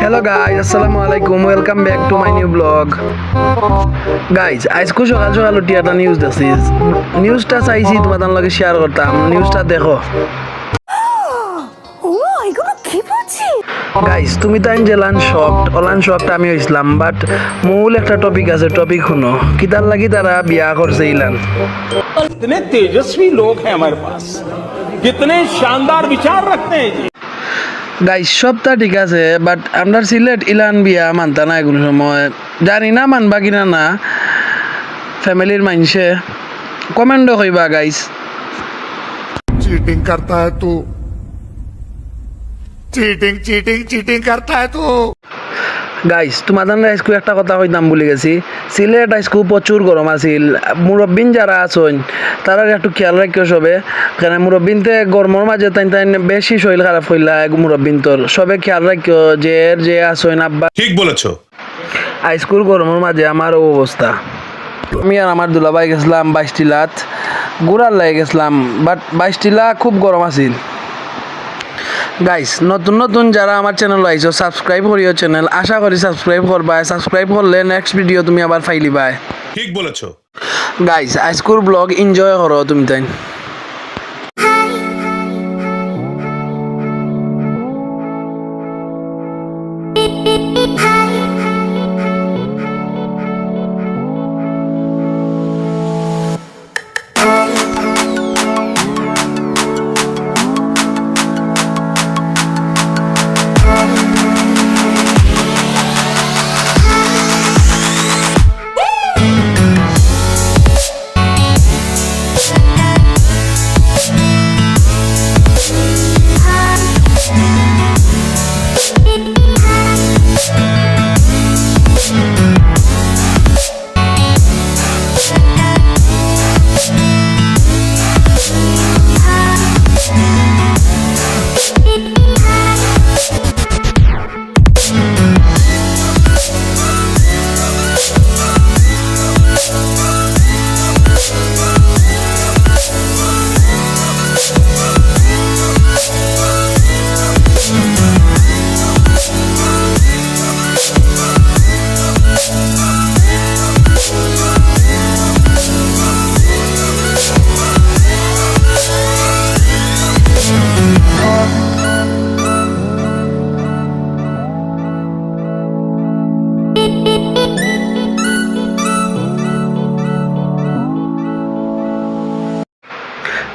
Hello guys, Assalamualaikum. Welcome back to my new vlog. Guys, আজকে সকাল সকাল উঠি একটা নিউজ দেখছি। নিউজটা চাইছি তোমাদের লগে শেয়ার করতাম। নিউজটা দেখো। গাইস তুমি তো আনজেলান শকড আমি হইছিলাম বাট মূল একটা টপিক আছে টপিক শুনো কিতার লাগি তারা বিয়া করছে ইলান इतने तेजस्वी लोग हैं हमारे पास कितने शानदार विचार रखते हैं जी গাইস সবটা ঠিক আছে বাট আমরা সিলেট ইলান বিয়া মানতা না কোনো সময় জানি না মানবা কিনা না ফ্যামিলির মানুষে কমেন্টও কইবা গাইস चीटिंग करता है तू चीटिंग करता है तू গাইস তোমাদের আজকে একটা কথা কইতাম ভুলে গেছি সিলেট আজকে প্রচুর গরম আছিল মুরব্বিন যারা আছেন তারা একটু খেয়াল রাখিও সবে কারণ মুরব্বিনতে গরমের মাঝে তাই বেশি শরীর খারাপ হইলা মুরব্বিন তোর সবে খেয়াল রাখিও যে আছেন আব্বা ঠিক বলেছো আজকের গরমের মাঝে আমার অবস্থা আমি আর আমার দুলাভাই গেছিলাম 22 টিলাত ঘোরার লাগে গেছিলাম বাট 22 টিলা খুব গরম আছিল গাইস নতুন যারা আমার চ্যানেল আইছো সাবস্ক্রাইব করিও চ্যানেল আশা করি সাবস্ক্রাইব করবা সাবস্ক্রাইব করলে নেক্সট ভিডিও তুমি আবার ফাইলিবা ঠিক বলেছো গাইস আজকের ব্লগ এনজয় করো তুমি তাই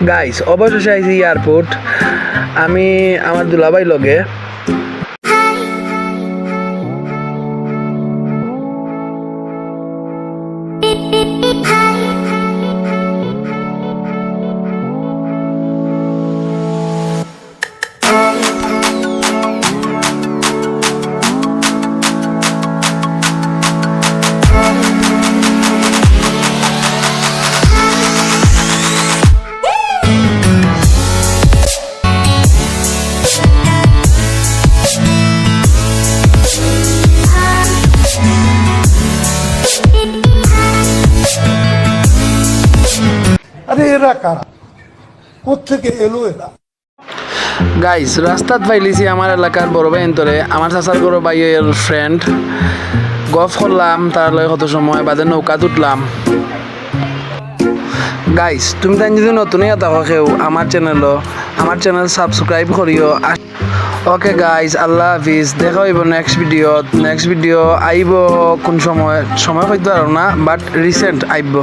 গাইস অবশেষে আইছি এয়ারপোর্ট আমি আমার দুলাভাই লগে अरे एरा कारा কোত্থেকে এলো এরা গাইস রাস্তাত পাইলিছি আমার এলাকার বড় ভাই অন্তরে আমার চাচার বড় ভাইয়ের ফ্রেন্ড গফ করলাম তার লগে কত সময় বাদে নৌকা উঠলাম গাইস তুমি তাই যদি নতুনই থাকো কেউ আমার চ্যানেল সাবস্ক্রাইব করিও ওকে গাইস আল্লাহ হাফিজ দেখা হইব নেক্সট ভিডিও আইব কোন সময় হইতে পারো না বাট রিসেন্ট আইব